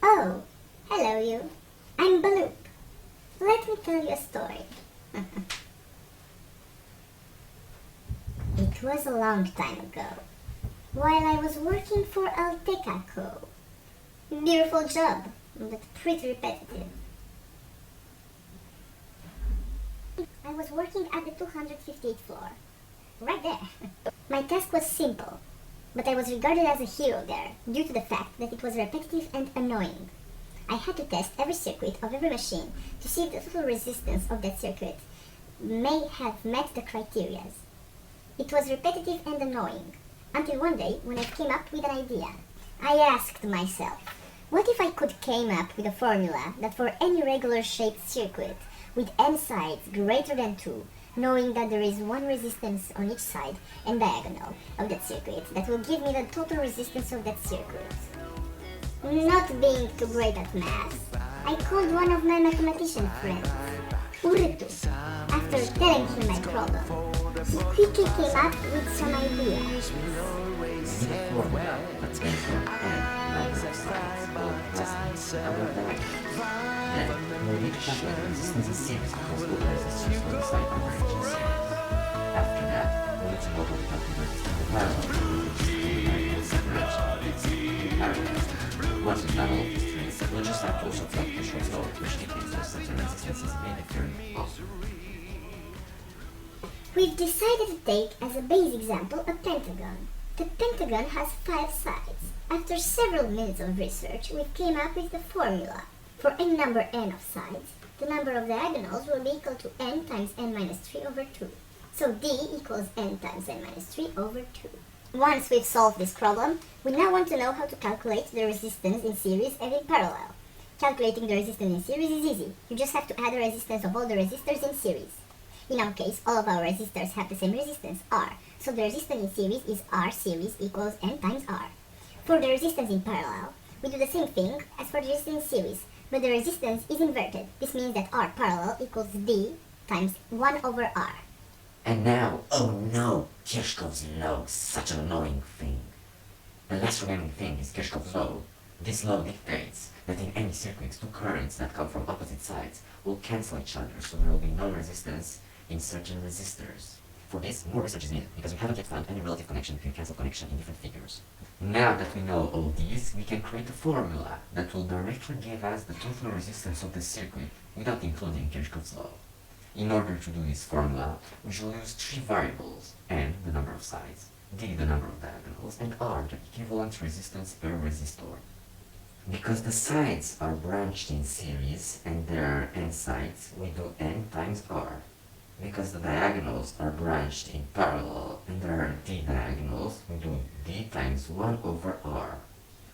Oh, hello you. I'm Baloo. Let me tell you a story. It was a long time ago, while I was working for Alteca Co. Beautiful job, but pretty repetitive. I was working at the 258th floor, right there. My task was simple, but I was regarded as a hero there due to the fact that it was repetitive and annoying. I had to test every circuit of every machine to see if the total resistance of that circuit may have met the criteria. It was repetitive and annoying, until one day when I came up with an idea. I asked myself, what if I could came up with a formula that for any regular shaped circuit with n sides greater than 2, knowing that there is one resistance on each side and diagonal of that circuit that will give me the total resistance of that circuit. Not being too great at math, I called one of my mathematician friends, Urtu. After telling him my problem, he quickly came up with some ideas. After that, we'll need to model the calculators in the parallel. Once we've done all of these things, we'll just have to also plug the short law, which dictates those certain resistances in the theory. We've decided to take as a base example a pentagon. The pentagon has 5 sides. After several minutes of research, we came up with the formula. For any number n of sides, the number of diagonals will be equal to n times n minus 3 over 2. So d equals n times n minus 3 over 2. Once we've solved this problem, we now want to know how to calculate the resistance in series and in parallel. Calculating the resistance in series is easy. You just have to add the resistance of all the resistors in series. In our case, all of our resistors have the same resistance, R, so the resistance in series is R series equals N times R. For the resistance in parallel, we do the same thing as for the resistance in series, but the resistance is inverted. This means that R parallel equals D times 1 over R. And now, oh no, Kirchhoff's law, such an annoying thing. The last remaining thing is Kirchhoff's law. This law dictates that in any circuit, two currents that come from opposite sides will cancel each other, so there will be no resistance in certain resistors. For this, more research is needed, because we haven't yet found any relative connection between cancelled connection in different figures. Now that we know all these, we can create a formula that will directly give us the total resistance of the circuit without including Kirchhoff's law. In order to do this formula, we shall use 3 variables: n, the number of sides, d, the number of diagonals, and r, the equivalent resistance per resistor. Because the sides are branched in series and there are n sides, we do n times r. Because the diagonals are branched in parallel and there are d diagonals, we do d times 1 over r.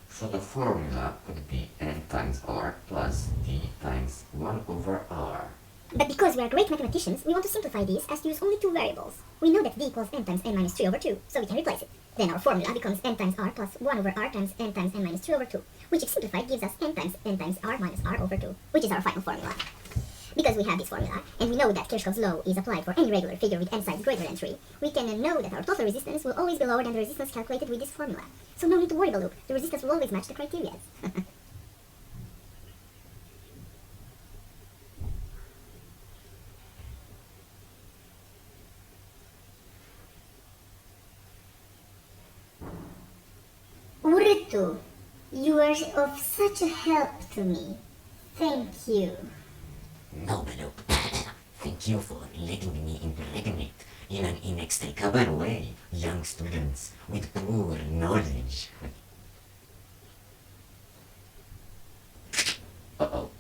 So the formula would be n times r plus d times 1 over r. But because we are great mathematicians, we want to simplify these as to use only 2 variables. We know that d equals n times n minus 3 over 2, so we can replace it. Then our formula becomes n times r plus 1 over r times n times n minus 2 over 2, which if simplified gives us n times r minus r over 2, which is our final formula. Because we have this formula, and we know that Kirchhoff's law is applied for any regular figure with n sides greater than 3, we can know that our total resistance will always be lower than the resistance calculated with this formula. So no need to worry, Baloo, the resistance will always match the criteria. Urtu, you are of such a help to me. Thank you. No, Baloo. Thank you for letting me impregnate in an inextricable way young students with poor knowledge. Uh-oh.